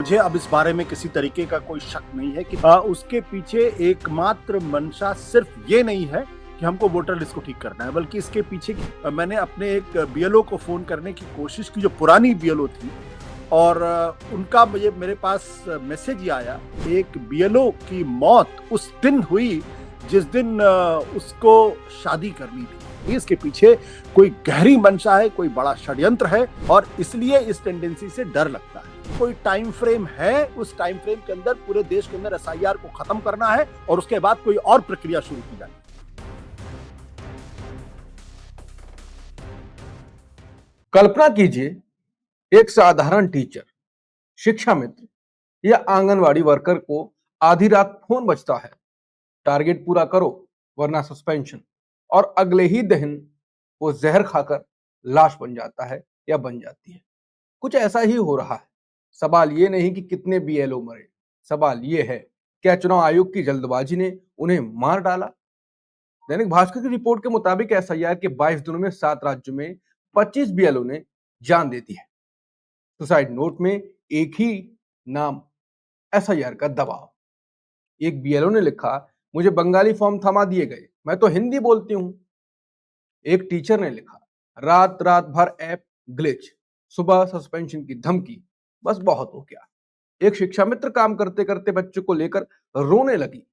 मुझे अब इस बारे में किसी तरीके का कोई शक नहीं है कि उसके पीछे एकमात्र मंशा सिर्फ ये नहीं है कि हमको वोटर लिस्ट को ठीक करना है, बल्कि इसके पीछे मैंने अपने एक बीएलओ को फोन करने की कोशिश की, जो पुरानी बीएलओ थी, और उनका मेरे पास मैसेज ही आया। एक बीएलओ की मौत उस दिन हुई जिस दिन उसको शादी करनी थी। इसके पीछे कोई गहरी मंशा है, कोई बड़ा षड्यंत्र है, और इसलिए इस टेंडेंसी से डर लगता है। कोई टाइम फ्रेम है, उस टाइम फ्रेम के अंदर पूरे देश के अंदर एसआईआर को खत्म करना है और उसके बाद कोई और प्रक्रिया शुरू की जाए। कल्पना कीजिए एक साधारण टीचर, शिक्षा मित्र या आंगनवाड़ी वर्कर को आधी रात फोन बजता है, टारगेट पूरा करो वरना सस्पेंशन, और अगले ही दिन वो जहर खाकर लाश बन जाता है या बन जाती है। कुछ ऐसा ही हो रहा है। सवाल ये नहीं कि कितने बीएलओ मरे, सवाल ये है क्या चुनाव आयोग की जल्दबाजी ने उन्हें मार डाला। दैनिक भास्कर की रिपोर्ट के मुताबिक एसआईआर के 22 दिनों में 7 राज्यों में 25 बीएलओ ने जान दे दी है। सुसाइड नोट में एक ही नाम, एसआईआर का दबाव। एक बीएलओ ने लिखा, मुझे बंगाली फॉर्म थमा दिए गए, मैं तो हिंदी बोलती हूं। एक टीचर ने लिखा, रात रात भर ऐप ग्लिच, सुबह सस्पेंशन की धमकी, बस बहुत हो गया। एक शिक्षा मित्र काम करते करते बच्चों को लेकर रोने लगी,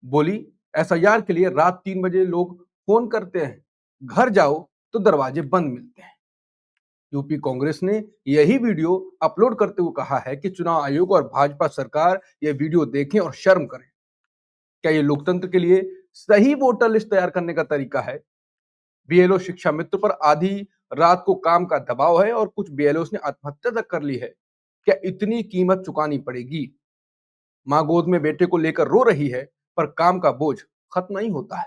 बोली एसआईआर के लिए रात 3 बजे लोग फोन करते हैं, घर जाओ तो दरवाजे बंद मिलते हैं। यूपी कांग्रेस ने यही वीडियो अपलोड करते हुए कहा है कि चुनाव आयोग और भाजपा सरकार यह वीडियो देखें और शर्म करें। क्या ये लोकतंत्र के लिए सही वोटर लिस्ट तैयार करने का तरीका है? बीएलओ शिक्षा मित्र पर आधी रात को काम का दबाव है और कुछ बीएलओ ने आत्महत्या तक कर ली है। क्या इतनी कीमत चुकानी पड़ेगी? मां गोद में बेटे को लेकर रो रही है, पर काम का बोझ खत्म नहीं होता है।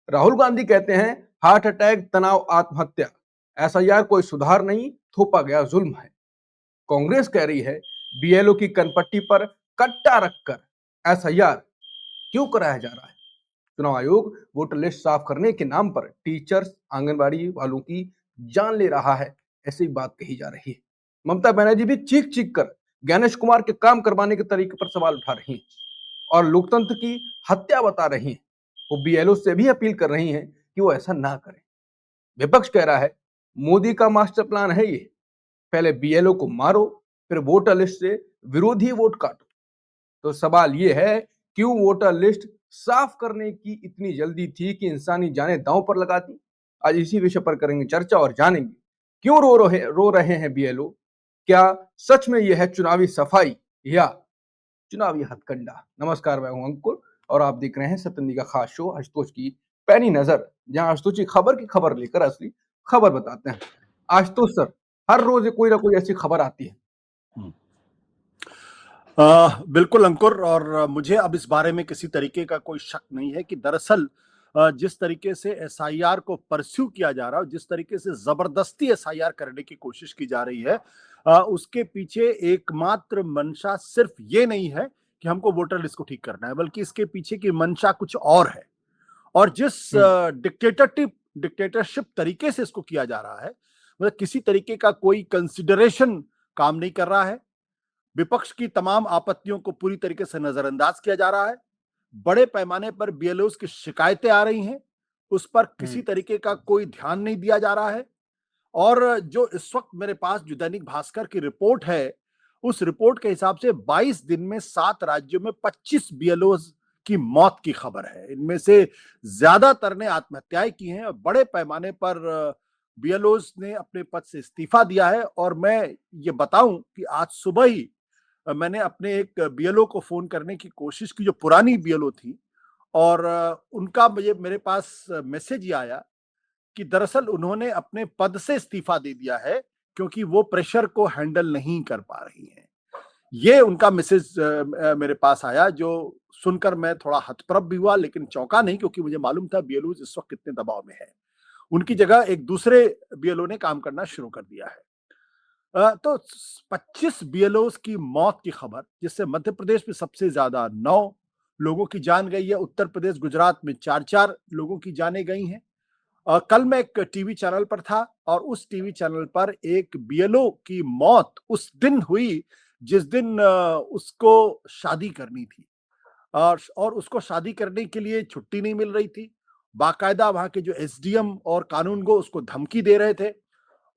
राहुल गांधी कहते हैं हार्ट अटैक, तनाव, आत्महत्या, एसआईआर कोई सुधार नहीं, थोपा गया जुल्म है। कांग्रेस कह रही है बीएलओ की कनपट्टी पर कट्टा रखकर एसआईआर क्यों कराया जा रहा है। चुनाव आयोग वोटर लिस्ट साफ करने के नाम पर टीचर्स, आंगनबाड़ी वालों की जान ले रहा है, ऐसी बात कही जा रही है। ममता बनर्जी भी चीख चीख कर ज्ञानेश कुमार के काम करवाने के तरीके पर सवाल उठा रही हैं और लोकतंत्र की हत्या बता रही हैं। वो बीएलओ से भी अपील कर रही हैं कि वो ऐसा ना करें। विपक्ष कह रहा है मोदी का मास्टर प्लान है ये, पहले बीएलओ को मारो, फिर वोटर लिस्ट से विरोधी वोट काटो। तो सवाल ये है, क्यों वोटर लिस्ट साफ करने की इतनी जल्दी थी कि इंसानी जानें दांव पर लगा दी? आज इसी विषय पर करेंगे चर्चा और जानेंगे क्यों रो रहे हैं बीएलओ। क्या सच में यह है चुनावी सफाई या चुनावी हथकंडा? नमस्कार, मैं हूं अंकुर और आप देख रहे हैं सत्यनिका खास शो आशुतोष की पैनी नजर, जहां आशुतोष की खबर की खबर लेकर असली खबर बताते हैं। आशुतोष सर, हर रोज कोई ना कोई ऐसी खबर आती है। बिल्कुल अंकुर, और मुझे अब इस बारे में किसी तरीके का कोई शक नहीं है कि दरअसल जिस तरीके से एसआईआर को परस्यू किया जा रहा है, जिस तरीके से जबरदस्ती एसआईआर करने की कोशिश की जा रही है, उसके पीछे एकमात्र मंशा सिर्फ ये नहीं है कि हमको वोटर लिस्ट को ठीक करना है, बल्कि इसके पीछे की मंशा कुछ और है। और जिस डिक्टेटरशिप तरीके से इसको किया जा रहा है, मतलब किसी तरीके का कोई कंसिडरेशन काम नहीं कर रहा है। विपक्ष की तमाम आपत्तियों को पूरी तरीके से नजरअंदाज किया जा रहा है। बड़े पैमाने पर बीएलओस की शिकायतें आ रही हैं, उस पर किसी तरीके का कोई ध्यान नहीं दिया जा रहा है। और जो इस वक्त मेरे पास जो दैनिक भास्कर की रिपोर्ट है, उस रिपोर्ट के हिसाब से 22 दिन में 7 राज्यों में 25 बीएलओस की मौत की खबर है। इनमें से ज्यादातर ने आत्महत्याएं की हैं और बड़े पैमाने पर बीएलओस ने अपने पद से इस्तीफा दिया है। और मैं ये बताऊं कि आज सुबह ही मैंने अपने एक बीएलओ को फोन करने की कोशिश की, जो पुरानी बीएलओ थी, और उनका मेरे पास मैसेज ही आया कि दरअसल उन्होंने अपने पद से इस्तीफा दे दिया है क्योंकि वो प्रेशर को हैंडल नहीं कर पा रही हैं। ये उनका मैसेज मेरे पास आया, जो सुनकर मैं थोड़ा हतप्रभ भी हुआ, लेकिन चौंका नहीं, क्योंकि मुझे मालूम था बीएलओ इस वक्त कितने दबाव में है। उनकी जगह एक दूसरे बीएलओ ने काम करना शुरू कर दिया है। तो 25 बीएलओस की मौत की खबर, जिससे मध्य प्रदेश में सबसे ज्यादा 9 लोगों की जान गई है, उत्तर प्रदेश, गुजरात में 4-4 लोगों की जानें गई हैं। कल मैं एक टीवी चैनल पर था और उस टीवी चैनल पर एक बीएलओ की मौत उस दिन हुई जिस दिन उसको शादी करनी थी, और उसको शादी करने के लिए छुट्टी नहीं मिल रही थी। बाकायदा वहाँ के जो एसडीएम और कानूनगो उसको धमकी दे रहे थे,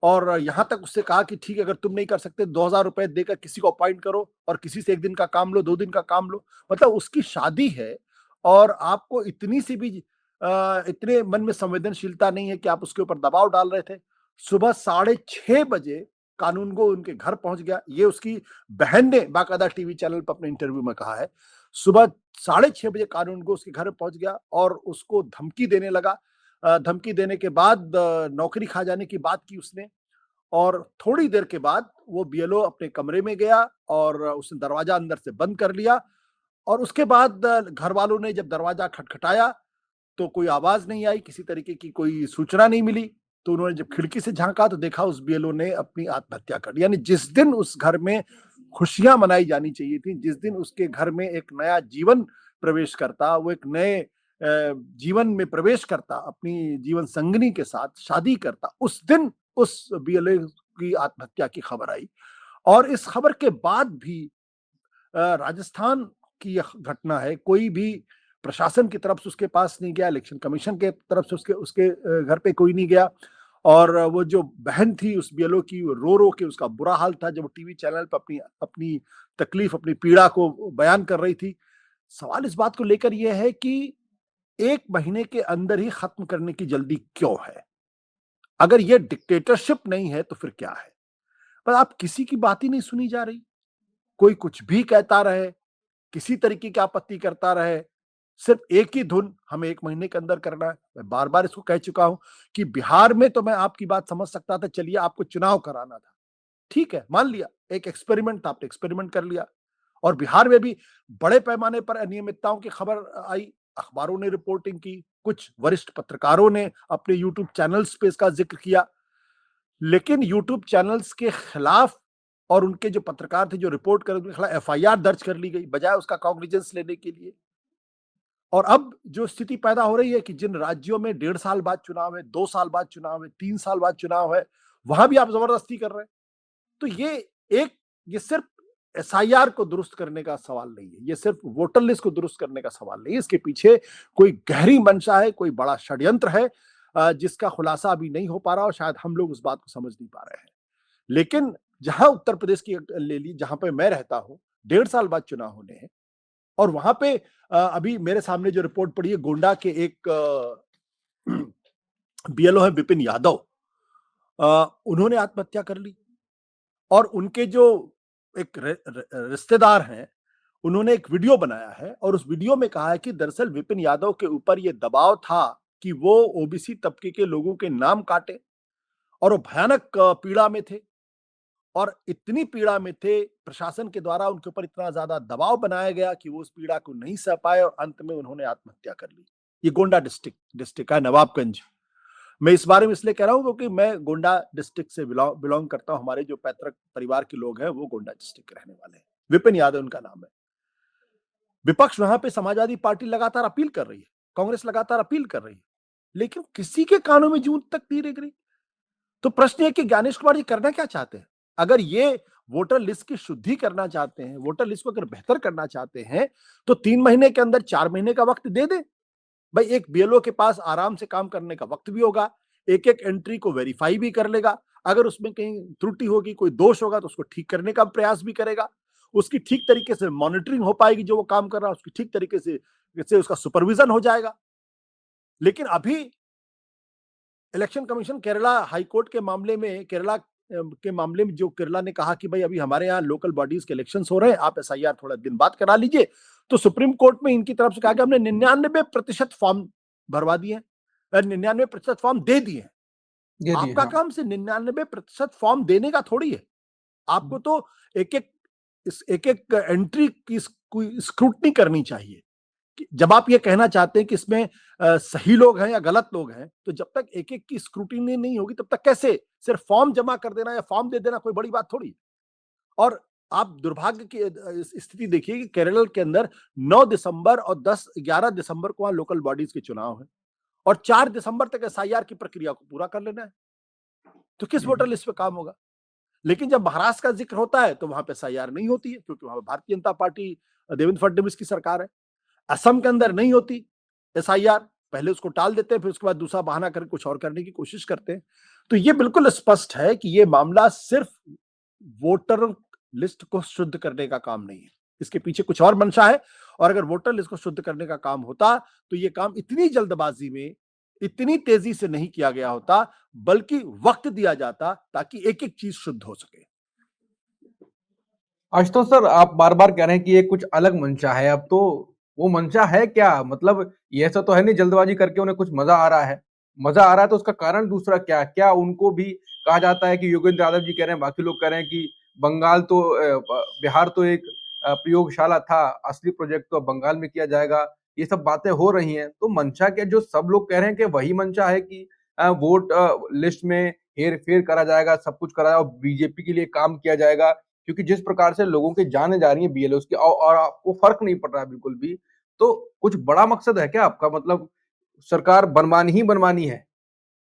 और यहाँ तक उससे कहा कि ठीक है, अगर तुम नहीं कर सकते 2,000 रुपए देकर किसी को अपॉइंट करो और किसी से 1 दिन का काम लो, 2 दिन का काम लो। मतलब उसकी शादी है, और आपको इतनी सी भी इतने मन में संवेदनशीलता नहीं है कि आप उसके ऊपर दबाव डाल रहे थे। सुबह 6:30 बजे कानूनगो उनके घर पहुंच गया। ये उसकी बहन ने बाकायदा टीवी चैनल पर अपने इंटरव्यू में कहा है। सुबह 6:30 बजे कानूनगो उसके घर पहुंच गया और उसको धमकी देने लगा। धमकी देने के बाद नौकरी खा जाने की बात की उसने, और थोड़ी देर के बाद वो बीएलओ अपने कमरे में गया और उसने दरवाजा अंदर से बंद कर लिया। और उसके बाद घर वालों ने जब दरवाजा खटखटाया तो कोई आवाज नहीं आई, किसी तरीके की कोई सूचना नहीं मिली। तो उन्होंने जब खिड़की से झांका तो देखा उस बीएलओ ने अपनी आत्महत्या कर ली। यानी जिस दिन उस घर में खुशियां मनाई जानी चाहिए थी, जिस दिन उसके घर में एक नया जीवन प्रवेश करता, वो एक नए जीवन में प्रवेश करता, अपनी जीवन संगनी के साथ शादी करता, उस दिन उस बीएलओ की आत्महत्या की खबर आई। और इस खबर के बाद भी राजस्थान की यह घटना है, कोई भी प्रशासन की तरफ से उसके पास नहीं गया, इलेक्शन कमीशन के तरफ से उसके उसके घर पे कोई नहीं गया। और वो जो बहन थी उस बीएलओ की, रो रो के उसका बुरा हाल था जब वो टीवी चैनल पर अपनी अपनी तकलीफ, अपनी पीड़ा को बयान कर रही थी। सवाल इस बात को लेकर यह है कि 1 महीने के अंदर ही खत्म करने की जल्दी क्यों है? अगर ये डिक्टेटरशिप नहीं है तो फिर क्या है? पर आप किसी की बात ही नहीं सुनी जा रही। कोई कुछ भी कहता रहे, किसी तरीके की आपत्ति करता रहे, सिर्फ एक ही धुन हमें 1 महीने के अंदर करना है। मैं बार-बार इसको कह चुका हूं कि बिहार में तो मैं आपकी बात समझ सकता था, चलिए आपको चुनाव कराना था, ठीक है, मान लिया, एक एक्सपेरिमेंट था, आपने एक्सपेरिमेंट कर लिया। और बिहार में भी बड़े पैमाने पर अनियमितताओं की खबर आई, अखबारों ने रिपोर्टिंग की, कुछ वरिष्ठ पत्रकारों ने अपने यूट्यूब चैनल्स पे इसका जिक्र किया। लेकिन यूट्यूब चैनल्स के खिलाफ और उनके जो पत्रकार थे जो रिपोर्ट कर, उनके खिलाफ एफआईआर दर्ज कर ली गई बजाय उसका कॉग्निजेंस लेने के लिए। और अब जो स्थिति पैदा हो रही है कि जिन राज्यों में 1.5 साल बाद चुनाव है, 2 साल बाद चुनाव है, 3 साल बाद चुनाव है, वहां भी आप जबरदस्ती कर रहे हैं। तो ये सिर्फ एसआईआर को दुरुस्त करने का सवाल नहीं है, ये सिर्फ वोटर लिस्ट को दुरुस्त करने का सवाल नहीं है। इसके पीछे कोई गहरी मंशा है, कोई बड़ा षड्यंत्र है, जिसका खुलासा अभी नहीं हो पा रहा और शायद हम लोग उस बात को समझ नहीं पा रहे हैं। लेकिन जहां उत्तर प्रदेश की ले ली, जहां पे मैं रहता हूं, 1.5 साल बाद चुनाव होने हैं, और वहां पे अभी मेरे सामने जो रिपोर्ट पड़ी है, गोंडा के एक बीएलओ है विपिन यादव, उन्होंने आत्महत्या कर ली। और उनके जो एक रिश्तेदार हैं, उन्होंने एक वीडियो बनाया है और उस वीडियो में कहा है कि दरअसल विपिन यादव के ऊपर यह दबाव था कि वो ओबीसी तबके के लोगों के नाम काटे, और वो भयानक पीड़ा में थे, और इतनी पीड़ा में थे, प्रशासन के द्वारा उनके ऊपर इतना ज्यादा दबाव बनाया गया कि वो उस पीड़ा को नहीं सह पाए और अंत में उन्होंने आत्महत्या कर ली। ये गोंडा डिस्ट्रिक्ट का नवाबगंज। मैं इस बारे में इसलिए कह रहा हूं क्योंकि मैं गोंडा डिस्ट्रिक्ट से बिलोंग करता हूं। हमारे जो पैतृक परिवार के लोग हैं वो गोंडा डिस्ट्रिक्ट के रहने वाले हैं। विपिन यादव उनका नाम है। विपक्ष वहां पे समाजवादी पार्टी लगातार अपील कर रही है, कांग्रेस लगातार अपील कर रही है, लेकिन किसी के कानों में जूं तक नहीं रेंग रही। तो प्रश्न है कि ज्ञानेश कुमार जी करना क्या चाहते हैं? अगर ये वोटर लिस्ट की शुद्धि करना चाहते हैं, वोटर लिस्ट को अगर बेहतर करना चाहते हैं, तो 3 महीने के अंदर 4 महीने का वक्त दे दें। भाई एक बीएलओ के पास आराम से काम करने का वक्त भी होगा, एक एक एंट्री को वेरीफाई भी कर लेगा, अगर उसमें कहीं त्रुटि होगी, कोई दोष होगा तो उसको ठीक करने का प्रयास भी करेगा, उसकी ठीक तरीके से मॉनिटरिंग हो पाएगी, जो वो काम कर रहा है उसकी ठीक तरीके से उसका सुपरविजन हो जाएगा। लेकिन अभी इलेक्शन कमीशन केरला हाईकोर्ट के मामले में, के मामले में जो केरला ने कहा कि भाई अभी हमारे यहाँ लोकल बॉडीज के इलेक्शंस हो रहे हैं, आप एसआईआर थोड़ा दिन बाद करा लीजिए, तो सुप्रीम कोर्ट में इनकी तरफ से कहा कि हमने 99% फॉर्म भरवा दिए, 99% फॉर्म दे दिए। ये दिए, आपका हाँ। काम से 99% फॉर्म देने का थोड़ी है, आपको तो एक एक एंट्री की स्क्रूटनी करनी चाहिए। जब आप ये कहना चाहते हैं कि इसमें सही लोग हैं या गलत लोग हैं, तो जब तक एक एक की स्क्रूटिनी नहीं होगी तब तक कैसे सिर्फ फॉर्म जमा कर देना या फॉर्म दे देना कोई बड़ी बात थोड़ी। और आप दुर्भाग्य की स्थिति देखिए कि केरल के अंदर 9 दिसंबर और 10-11 दिसंबर को वहां लोकल बॉडीज के चुनाव है, और 4 दिसंबर तक एसआईआर की प्रक्रिया को पूरा कर लेना है। तो किस वोटर लिस्ट पे काम होगा? लेकिन जब महाराष्ट्र का जिक्र होता है तो वहां पे एसआईआर नहीं होती है, क्योंकि वहां भारतीय जनता पार्टी देवेंद्र फडणवीस की सरकार है। असम के अंदर नहीं होती एसआईआर, पहले उसको टाल देते हैं, फिर उसके बाद दूसरा बहाना करके कुछ और करने की कोशिश करते हैं। तो ये बिल्कुल स्पष्ट है कि ये मामला सिर्फ वोटर लिस्ट को शुद्ध करने का काम नहीं है, इसके पीछे कुछ और मंशा है। और अगर वोटर लिस्ट को शुद्ध करने का काम होता तो ये काम इतनी जल्दबाजी में, इतनी तेजी से नहीं किया गया होता, बल्कि वक्त दिया जाता ताकि एक एक चीज शुद्ध हो सके। आशुतोष सर, आप बार बार कह रहे हैं कि ये कुछ अलग मंशा है। अब तो वो मंशा है क्या? मतलब ये ऐसा तो है नहीं जल्दबाजी करके उन्हें कुछ मजा आ रहा है। मजा आ रहा है तो उसका कारण दूसरा क्या? क्या उनको भी कहा जाता है कि योगेंद्र यादव जी कह रहे हैं, बाकी लोग कह रहे हैं कि बंगाल तो बिहार तो एक प्रयोगशाला था, असली प्रोजेक्ट तो अब बंगाल में किया जाएगा। ये सब बातें हो रही हैं, तो मंशा क्या जो सब लोग कह रहे हैं कि वही मंशा है कि वोट लिस्ट में हेर फेर करा जाएगा, सब कुछ करा जाएगा और बीजेपी के लिए काम किया जाएगा। क्योंकि जिस प्रकार से लोगों की जानें जा रही हैं बीएलओ की, और आपको फर्क नहीं पड़ रहा है बिल्कुल भी, तो कुछ बड़ा मकसद है क्या आपका? मतलब सरकार बनवानी ही बनवानी है,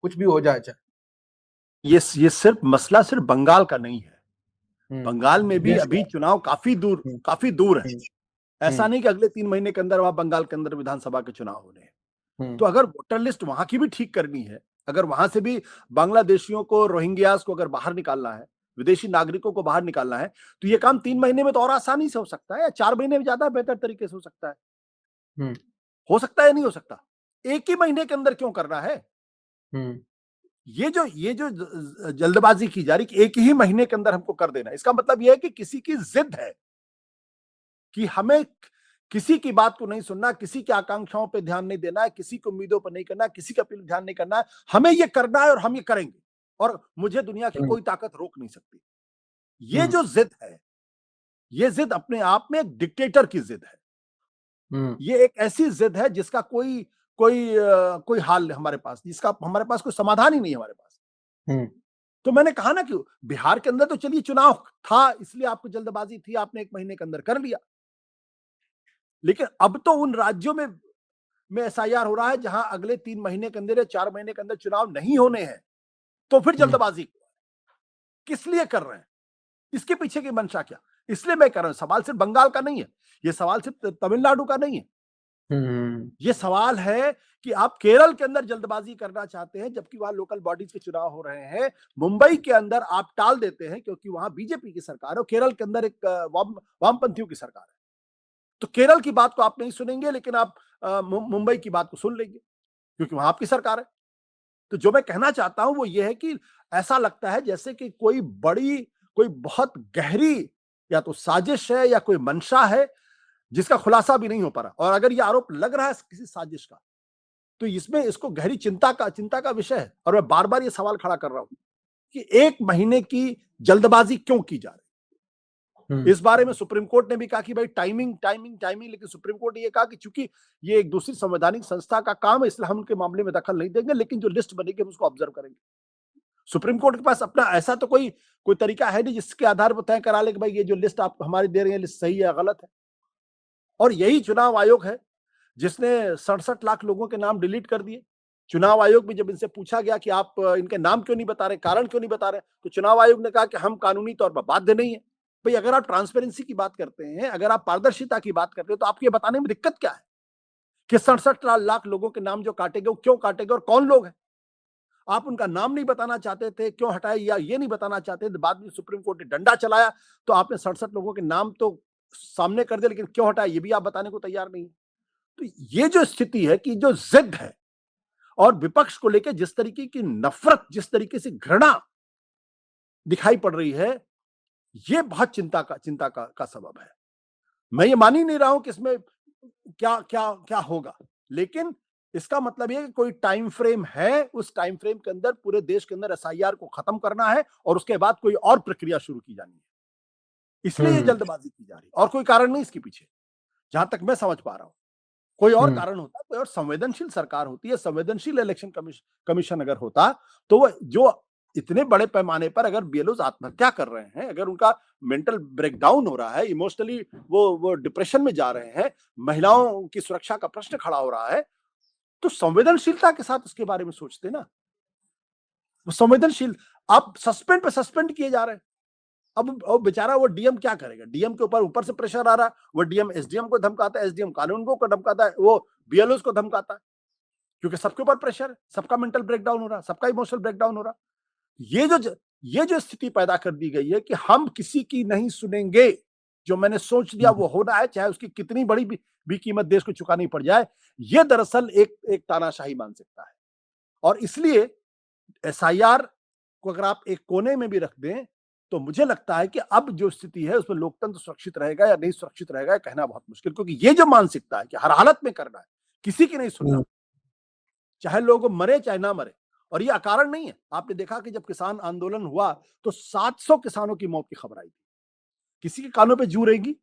कुछ भी हो जाए चाहे। ये सिर्फ मसला सिर्फ बंगाल का नहीं है, हम्म। बंगाल में भी देश अभी का। चुनाव हम्म। काफी दूर है। हम्म। ऐसा हम्म। नहीं कि अगले 3 महीने के अंदर वहां बंगाल के अंदर विधानसभा के चुनाव होने हैं। हम्म। तो अगर वोटर लिस्ट वहां की भी ठीक करनी है, अगर वहां से भी बांग्लादेशियों को, रोहिंग्यास को अगर बाहर निकालना है, विदेशी नागरिकों को बाहर निकालना है, तो ये काम 3 महीने में तो और आसानी से हो सकता है, या 4 महीने में ज्यादा बेहतर तरीके से हो सकता है। हम्म। हो सकता है या नहीं हो सकता? एक ही महीने के अंदर क्यों करना है? हम्म। ये जो जल्दबाजी की जा रही कि एक ही महीने के अंदर हमको कर देना है, इसका मतलब यह है कि किसी की जिद है कि हमें किसी की बात को नहीं सुनना, किसी की आकांक्षाओं पे ध्यान नहीं देना है, किसी की उम्मीदों पर नहीं करना है, किसी का ध्यान नहीं करना है। हमें ये करना है और हम ये करेंगे, और मुझे दुनिया की हम्म। कोई ताकत रोक नहीं सकती। ये हम्म। जो जिद है, ये जिद अपने आप में एक डिक्टेटर की जिद है। हम्म। ये एक ऐसी जिद है जिसका कोई कोई कोई हाल हमारे पास, जिसका हमारे पास कोई समाधान ही नहीं है हमारे पास। हम्म। तो मैंने कहा ना कि बिहार के अंदर तो चलिए चुनाव था, इसलिए आपको जल्दबाजी थी, आपने 1 महीने के अंदर कर लिया। लेकिन अब तो उन राज्यों में एसआईआर हो रहा है जहां अगले 3 महीने के अंदर या 4 महीने के अंदर चुनाव नहीं होने हैं, तो फिर हम्म। जल्दबाजी किस लिए कर रहे हैं? इसके पीछे की मंशा क्या? इसलिए मैं कह रहा हूं, सवाल सिर्फ बंगाल का नहीं है, ये सवाल सिर्फ तमिलनाडु का नहीं है। हम्म। ये सवाल है कि आप केरल के अंदर जल्दबाजी करना चाहते हैं, जबकि वहां लोकल बॉडीज के चुनाव हो रहे हैं। मुंबई के अंदर आप टाल देते हैं क्योंकि वहां बीजेपी की सरकार है, और केरल के अंदर एक वामपंथियों की सरकार है। तो केरल की बात को आप नहीं सुनेंगे, लेकिन आप मुंबई की बात को सुन लेंगे, क्योंकि वहां आपकी सरकार है। तो जो मैं कहना चाहता हूं वो ये है कि ऐसा लगता है जैसे कि कोई बहुत गहरी या तो साजिश है या कोई मंशा है, जिसका खुलासा भी नहीं हो पा रहा। और अगर ये आरोप लग रहा है किसी साजिश का, तो इसमें इसको गहरी चिंता का विषय है। और मैं बार बार ये सवाल खड़ा कर रहा हूं कि 1 महीने की जल्दबाजी क्यों की जा रही है? हम्म। इस बारे में सुप्रीम कोर्ट ने भी कहा कि भाई टाइमिंग टाइमिंग टाइमिंग, लेकिन सुप्रीम कोर्ट ने ये कहा कि चूंकि ये एक दूसरी संवैधानिक संस्था का काम है, इसलिए हम उनके मामले में दखल नहीं देंगे, लेकिन जो लिस्ट बनेगी हम उसको ऑब्जर्व करेंगे। सुप्रीम कोर्ट के पास अपना ऐसा तो कोई कोई तरीका है नहीं जिसके आधार पर तय करा ले कि भाई ये जो लिस्ट आप हमारी दे रहे हैं, लिस्ट सही है या गलत है। और यही चुनाव आयोग है जिसने 67 लाख लोगों के नाम डिलीट कर दिए। चुनाव आयोग में जब इनसे पूछा गया कि आप इनके नाम क्यों नहीं बता रहे, कारण क्यों नहीं बता रहे, तो चुनाव आयोग ने कहा कि हम कानूनी तौर पर बाध्य नहीं है। भाई अगर आप ट्रांसपेरेंसी की बात करते हैं, अगर आप पारदर्शिता की बात करते हैं, तो आपको ये बताने में दिक्कत क्या है कि 67 लाख लोगों के नाम जो काटे गए वो क्यों काटे गए और कौन लोग हैं? आप उनका नाम नहीं बताना चाहते थे, क्यों हटाए, या ये नहीं बताना चाहते थे, बाद में सुप्रीम कोर्ट ने डंडा चलाया तो आपने 67 लोगों के नाम तो सामने कर दिया, लेकिन क्यों हटाया ये भी आप बताने को तैयार नहीं है। तो ये जो स्थिति है कि जो जिद है और विपक्ष को लेकर जिस तरीके की नफरत, जिस तरीके से घृणा दिखाई पड़ रही है, ये बहुत चिंता का सबब है। मैं ये मान ही नहीं रहा हूं कि इसमें क्या क्या क्या होगा, लेकिन इसका मतलब ये कि कोई टाइम फ्रेम है, उस टाइम फ्रेम के अंदर पूरे देश के अंदर एसआईआर को खत्म करना है और उसके बाद कोई और प्रक्रिया शुरू की जानी है। इसलिए ये हम्म। जल्दबाजी की जा रही है और कोई कारण नहीं इसके पीछे, जहां तक मैं समझ पा रहा हूं। कोई और हम्म। कारण होता, कोई और संवेदनशील सरकार होती है, संवेदनशील इलेक्शन कमीशन अगर होता, तो वो जो इतने बड़े पैमाने पर अगर बीएलओ आत्महत्या कर रहे हैं, अगर उनका मेंटल ब्रेकडाउन हो रहा है, इमोशनली वो डिप्रेशन में जा रहे हैं, महिलाओं की सुरक्षा का प्रश्न खड़ा हो रहा है, तो संवेदनशीलता के साथ उसके बारे में सोचते ना। वो संवेदनशील, आप सस्पेंड पे सस्पेंड किए जा रहे हैं। अब बेचारा वो डीएम क्या करेगा? डीएम के ऊपर से प्रेशर आ रहा है, वो डीएम एसडीएम को धमकाता है, एसडीएम कानून को धमकाता है, वो बीएलओस को धमकाता है, क्योंकि सबके ऊपर प्रेशर है, सबका मेंटल ब्रेकडाउन हो रहा है, सबका इमोशनल ब्रेकडाउन हो रहा है। ये जो स्थिति पैदा कर दी गई है कि हम किसी की नहीं सुनेंगे, जो मैंने सोच लिया वो होना है, चाहे उसकी कितनी बड़ी भी कीमत देश को चुकानी पड़ जाए, ये दरअसल एक तानाशाही मानसिकता है। और इसलिए एसआईआर को अगर आप एक कोने में भी रख दें, तो मुझे लगता है कि अब जो स्थिति है उसमें लोकतंत्र सुरक्षित रहेगा या नहीं सुरक्षित रहेगा, कहना बहुत मुश्किल, क्योंकि ये जो मानसिकता है कि हर हालत में करना है, किसी की नहीं सुनना, चाहे लोग मरे चाहे ना मरे। और ये अकारण नहीं है। आपने देखा कि जब किसान आंदोलन हुआ तो 700 किसानों की मौत की खबर आई थी। किसी के कानों पे जू रहेगी?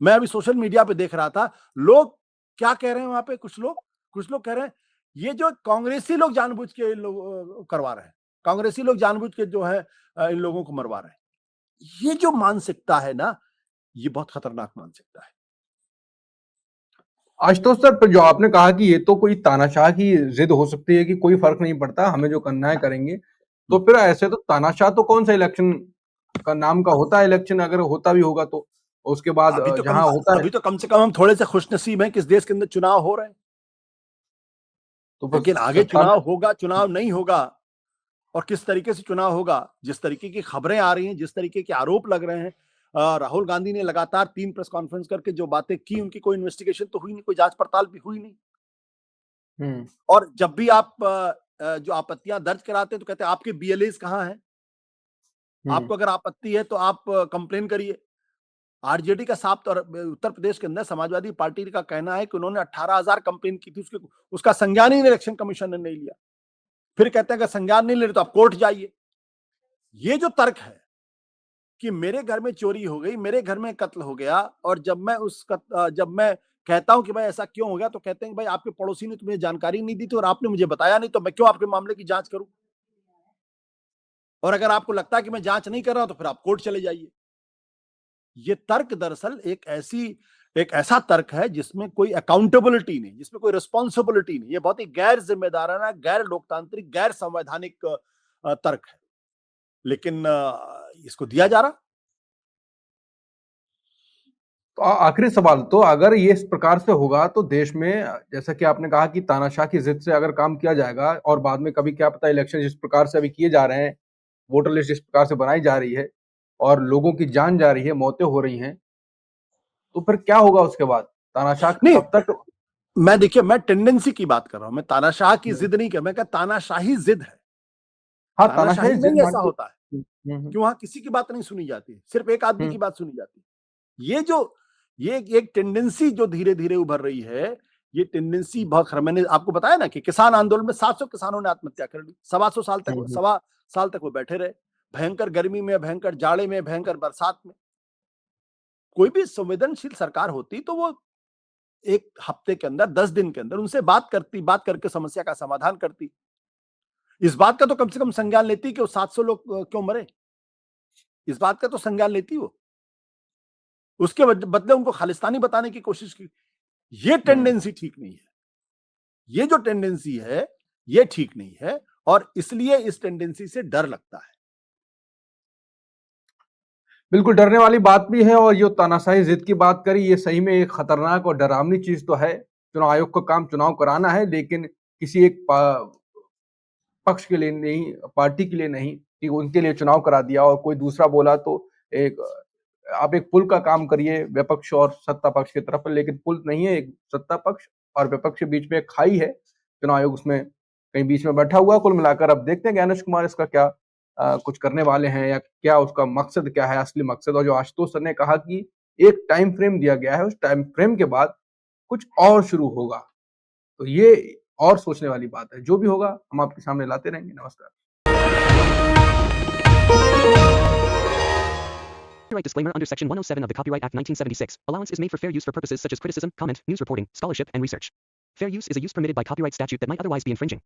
मैं अभी सोशल मीडिया पे देख रहा था, लोग क्या कह रहे हैं वहां पे, कुछ लोग कह रहे हैं ये जो कांग्रेसी लोग जानबूझ के करवा रहे हैं, कांग्रेसी लोग जानबूझ के जो है इन लोगों को मरवा रहे हैं। ये जो मानसिकता है ना, ये बहुत खतरनाक मानसिकता है। आशुतोष सर, पर जो आपने कहा कि ये तो कोई तानाशाह की जिद हो सकती है कि कोई फर्क नहीं पड़ता, हमें जो करना है करेंगे, तो फिर ऐसे तो तानाशाह तो कौन सा इलेक्शन का नाम का होता है, इलेक्शन अगर होता भी होगा तो उसके बाद जहां होता है, अभी तो कम से कम हम थोड़े से खुशनसीब हैं कि इस देश के अंदर चुनाव हो रहे हैं। तो लेकिन आगे चुनाव होगा, चुनाव नहीं होगा, और किस तरीके से चुनाव होगा, जिस तरीके की खबरें आ रही हैं, जिस तरीके के आरोप लग रहे हैं, राहुल गांधी ने लगातार 3 प्रेस कॉन्फ्रेंस करके जो बातें की, उनकी कोई इन्वेस्टिगेशन तो हुई नहीं, कोई जांच पड़ताल भी हुई नहीं। और जब भी आप जो आपत्तियां दर्ज कराते हैं तो कहते हैं आपके बीएलएस कहां हैं? आपको अगर आपत्ति है तो आप कंप्लेन करिए। आरजेडी का साफ तौर, उत्तर प्रदेश के अंदर समाजवादी पार्टी का कहना है कि उन्होंने 18,000 कंप्लेन की थी, उसका संज्ञान ही इलेक्शन कमीशन ने नहीं लिया। फिर कहते हैं अगर संज्ञान नहीं ले रहे तो आप कोर्ट जाइए। ये जो तर्क है कि मेरे घर में चोरी हो गई, मेरे घर में कत्ल हो गया, और जब मैं कहता हूं कि भाई ऐसा क्यों हो गया, तो कहते हैं भाई आपके पड़ोसी ने तुम्हें जानकारी नहीं दी थी और आपने मुझे बताया नहीं, तो मैं क्यों आपके मामले की जांच करूं? और अगर आपको लगता है कि मैं जांच नहीं कर रहा हूं तो फिर आप कोर्ट चले जाइए। ये तर्क दरअसल एक ऐसा तर्क है जिसमें कोई अकाउंटेबिलिटी नहीं, जिसमें कोई रिस्पॉन्सिबिलिटी नहीं। ये बहुत ही गैर जिम्मेदाराना, गैर लोकतांत्रिक, गैर संवैधानिक तर्क है, लेकिन इसको दिया जा रहा। तो आखिरी सवाल, तो अगर ये इस प्रकार से होगा तो देश में, जैसा कि आपने कहा कि तानाशाह की जिद से अगर काम किया जाएगा और बाद में कभी क्या पता इलेक्शन जिस प्रकार से अभी किए जा रहे हैं, वोटर लिस्ट जिस प्रकार से बनाई जा रही है और लोगों की जान जा रही है, मौतें हो रही हैं, तो फिर क्या होगा उसके बाद? तानाशाह कब तक? मैं टेंडेंसी की बात कर रहा हूं, मैं तानाशाह की जिद नहीं कर, मैं कहा तानाशाही जिद है। हाँ, तानाशाही में ऐसा होता है कि वहां किसी की बात नहीं सुनी जाती, सिर्फ एक आदमी की बात सुनी जाती है। ये एक टेंडेंसी जो धीरे धीरे उभर रही है, ये टेंडेंसी बहुत, मैंने आपको बताया ना कि किसान आंदोलन में 700 किसानों ने आत्महत्या कर ली, सवा साल तक वो बैठे रहे, भयंकर गर्मी में, भयंकर जाड़े में, भयंकर बरसात में। कोई भी संवेदनशील सरकार होती तो वो 1 हफ्ते के अंदर, 10 दिन के अंदर उनसे बात करके समस्या का समाधान करती। इस बात का तो कम से कम संज्ञान लेती कि वो 700 लोग क्यों मरे, इस बात का तो संज्ञान लेती वो। उसके बदले उनको खालिस्तानी बताने की कोशिश की। ये टेंडेंसी ठीक नहीं है, ये जो टेंडेंसी है ये ठीक नहीं है, और इसलिए इस टेंडेंसी से डर लगता है। बिल्कुल डरने वाली बात भी है, और ये तानाशाही जिद की बात करी, ये सही में एक खतरनाक और डरावनी चीज तो है। चुनाव आयोग का काम चुनाव कराना है, लेकिन किसी एक पक्ष के लिए नहीं, पार्टी के लिए नहीं कि उनके लिए चुनाव करा दिया, और कोई दूसरा बोला तो आप एक पुल का काम करिए विपक्ष और सत्ता पक्ष की तरफ, लेकिन पुल नहीं है, एक सत्ता पक्ष और विपक्ष के बीच में एक खाई है। चुनाव आयोग उसमें कहीं बीच में बैठा हुआ। कुल मिलाकर अब देखते हैं ज्ञानेश कुमार इसका क्या कुछ करने वाले हैं, या क्या उसका मकसद क्या है, असली मकसद। और जो आशुतोष सर ने कहा कि एक टाइम फ्रेम दिया गया है, उस टाइम फ्रेम के बाद कुछ और शुरू होगा, तो ये और सोचने वाली बात है। जो भी होगा हम आपके सामने लाते रहेंगे। नमस्कार। Copyright disclaimer under Section 107 of the Copyright Act 1976. Allowance is made for fair use for purposes such as criticism, comment, news reporting, scholarship, and research. Fair use is a use permitted by copyright statute that might otherwise be infringing.